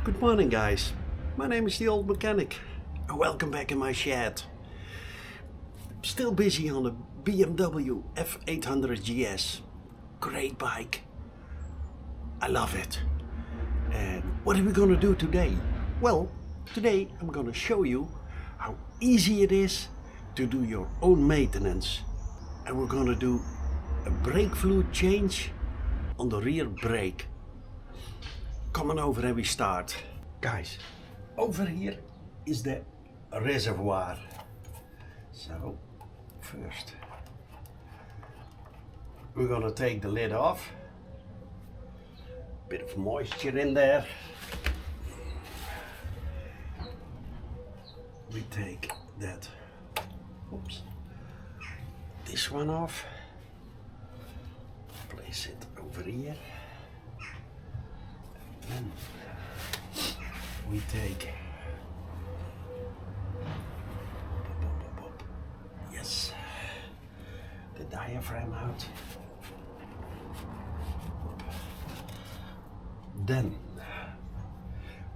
Good morning, guys. My name is the Old Mechanic and welcome back in my shed. Still busy on the BMW F800GS. Great bike. I love it. And what are we gonna do today? Well, today I'm gonna show you how easy it is to do your own maintenance. And we're gonna do a brake fluid change on the rear brake. Come on over and we start. Guys, over here is the reservoir. So, first we're gonna take the lid off. Bit of moisture in there. We take that, oops, this one off. Place it over here. And we take, yes, the diaphragm out. Then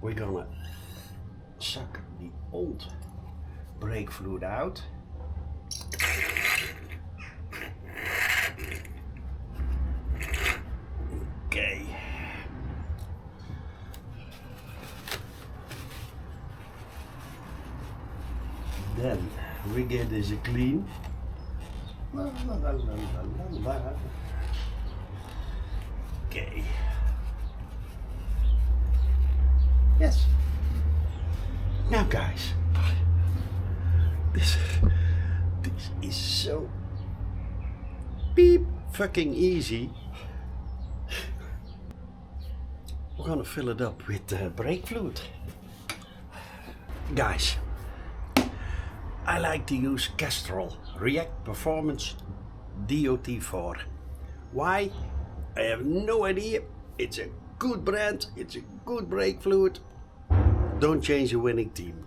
we're gonna suck the old brake fluid out. Okay. Then we get this clean. Okay. Yes. Now guys, this is so beep fucking easy. We're gonna fill it up with brake fluid. Guys, I like to use Castrol React Performance DOT4. Why? I have no idea. It's a good brand, it's a good brake fluid. Don't change a winning team.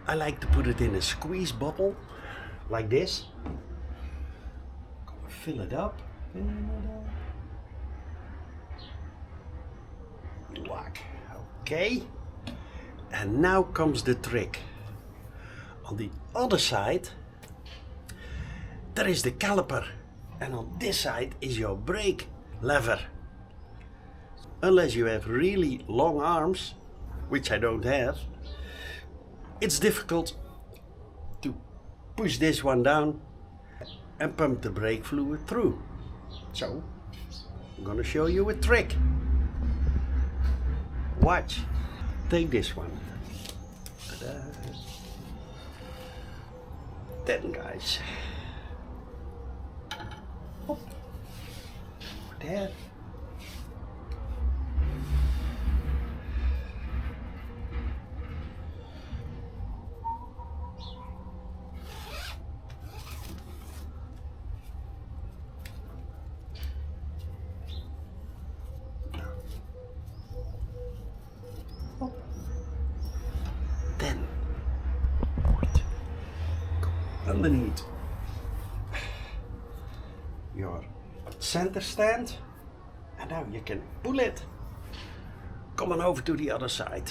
I like to put it in a squeeze bottle like this. Fill it up. Whack. Okay. And now comes the trick. On the other side there is the caliper, and on this side is your brake lever. Unless you have really long arms, which I don't have, it's difficult to push this one down and pump the brake fluid through. So I'm gonna show you a trick. Watch. Take this one. Ta-da. Then guys, oh, there. Oh. Then underneath your center stand, and now you can pull it. Come on over to the other side.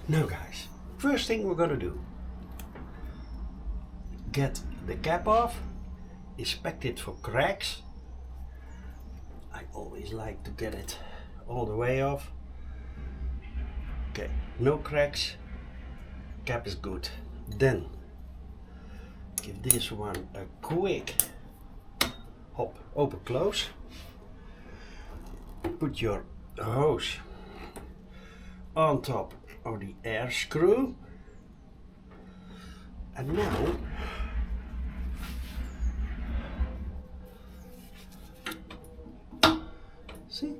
Now guys, first thing we're gonna do, get the cap off, inspect it for cracks. I always like to get it all the way off. Okay, no cracks, cap is good. Then give this one a quick hop, open, close. Put your hose on top of the air screw. And now see,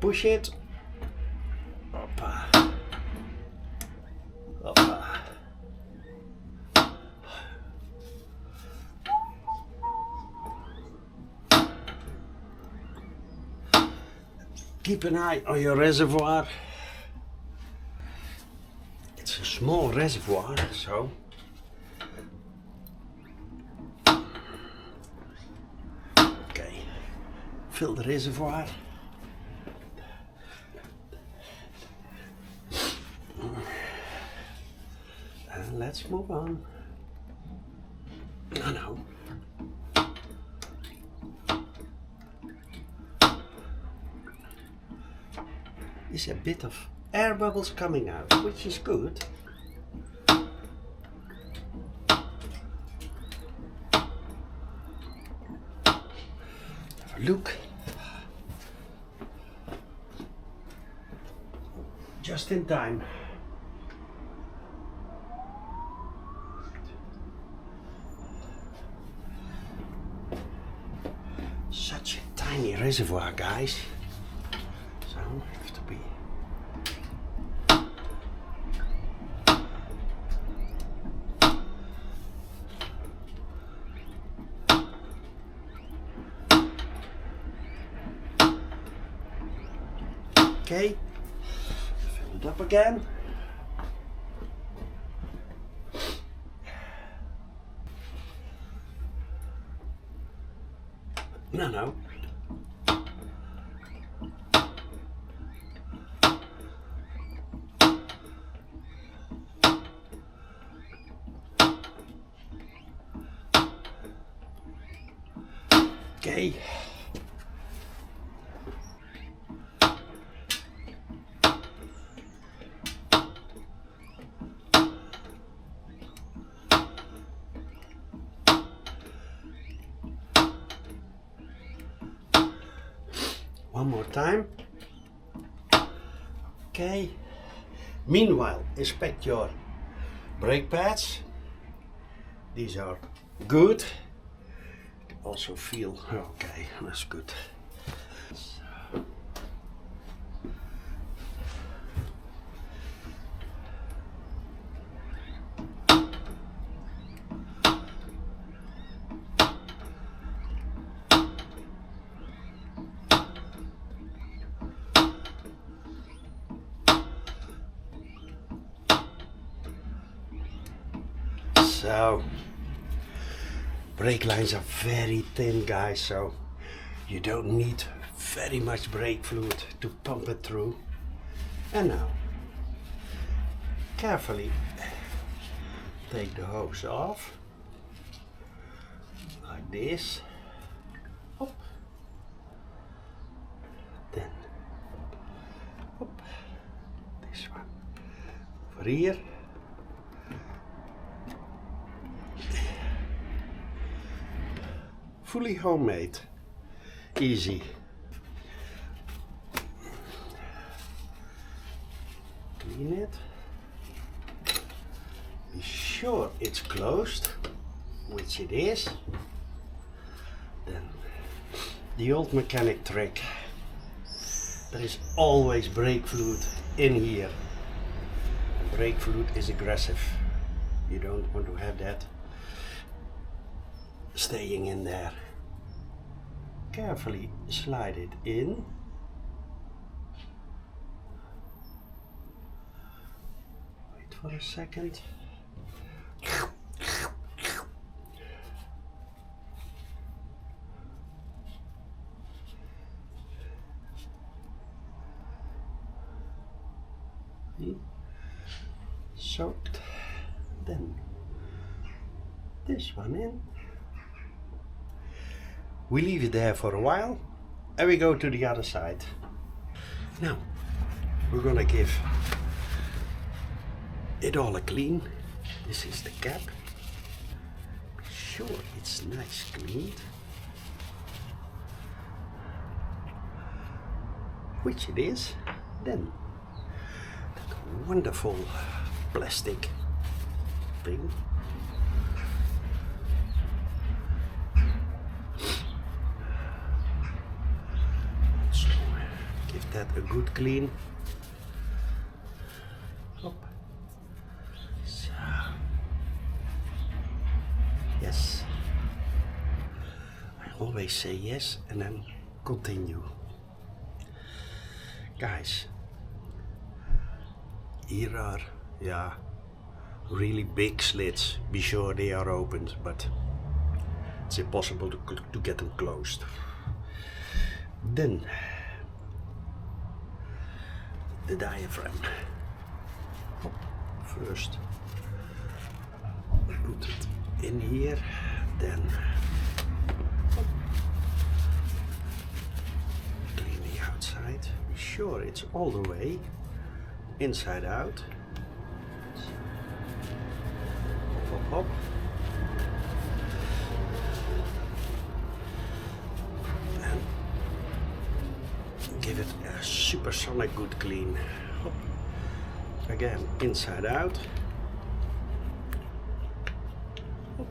push it. Hoppa. Hoppa. Keep an eye on your reservoir. It's a small reservoir, so okay, fill the reservoir. let's move on. No. Is a bit of air bubbles coming out, which is good. Have a look. Just in time. Such a tiny reservoir, guys. So have to be. Okay, fill it up again. No. Okay. One more time. Okay. Meanwhile, inspect your brake pads. These are good. Also feel okay, that's good. So, brake lines are very thin, guys, so you don't need very much brake fluid to pump it through. And now, carefully take the hose off, like this. Hop. Then, hop. This one over here. Fully homemade, easy. Clean it. Be sure it's closed, which it is. Then the old mechanic trick. There is always brake fluid in here. Brake fluid is aggressive. You don't want to have that staying in there. Carefully slide it in. Wait for a second. Soaked. Then this one in. We leave it there for a while and we go to the other side. Now we're gonna give it all a clean. This is the cap. Be sure it's nice cleaned. Which it is. Then that wonderful plastic thing. Give that a good clean. Hop. So. Yes. I always say yes and then continue. Guys, here are, really big slits. Be sure they are opened, but it's impossible to get them closed. Then the diaphragm. First put it in here, then clean the outside. Be sure it's all the way inside out. Hop, hop, hop. And give it a supersonic good clean. Hop. Again, inside out. Hop.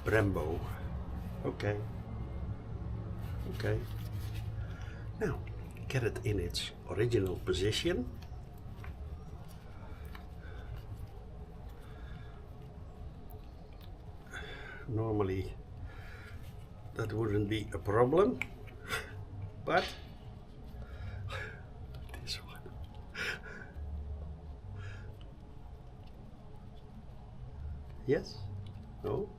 Brembo. Okay. Okay. Now, get it in its original position. Normally that wouldn't be a problem, but this one. Yes? No?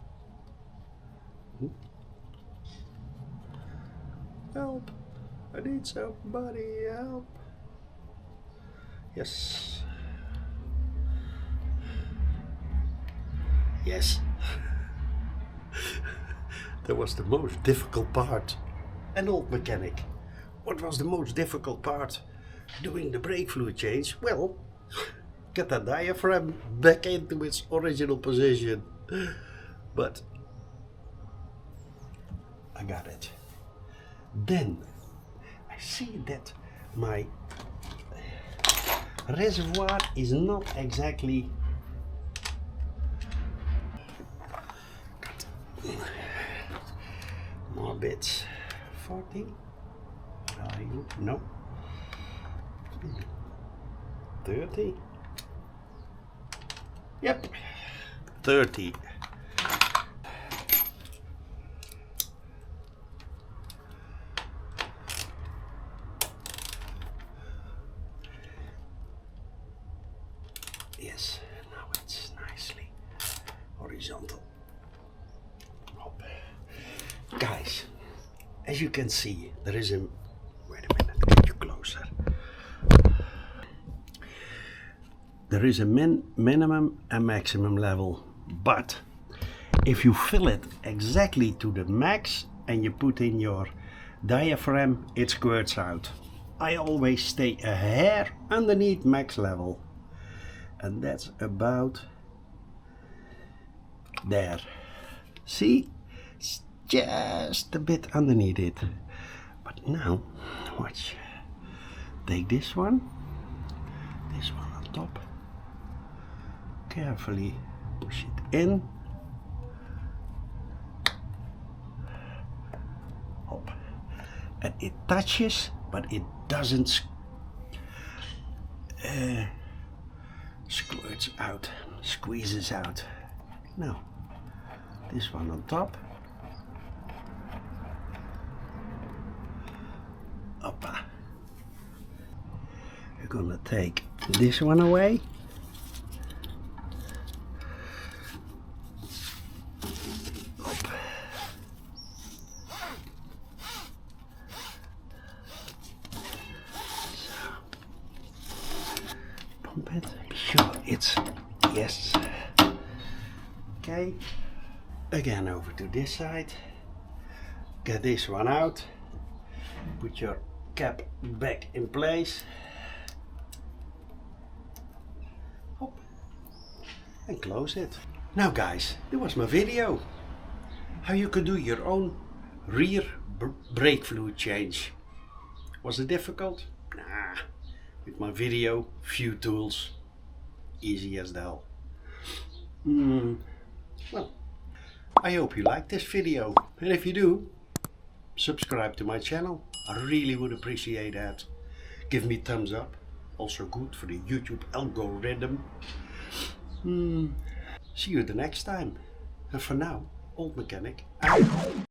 Help! I need somebody help. Yes. Yes. That was the most difficult part. An old mechanic. What was the most difficult part? Doing the brake fluid change? Well, get that diaphragm back into its original position. But I got it. Then I see that my reservoir is not exactly more bits. 40? Are you? No. 30? Yep. 30. Yes, now it's nicely horizontal. Hop. Guys, as you can see, there is a... Wait a minute, get you closer. There is a minimum and maximum level, but if you fill it exactly to the max and you put in your diaphragm, it squirts out. I always stay a hair underneath max level. And that's about there. See? It's just a bit underneath it. But now, watch. Take this one on top. Carefully push it in. Hop. And it touches, but it doesn't squirts out, squeezes out. Now, this one on top. Oppa. We're gonna take this one away. Op. So, pump it. Be sure it's yes. Okay. Again over to this side. Get this one out. Put your cap back in place. Hop. And close it. Now guys, that was my video. How you can do your own rear brake fluid change. Was it difficult? Nah. With my video, few tools. Easy as the hell. Well, I hope you liked this video. And if you do, subscribe to my channel. I really would appreciate that. Give me thumbs up. Also good for the YouTube algorithm. See you the next time. And for now, old mechanic out.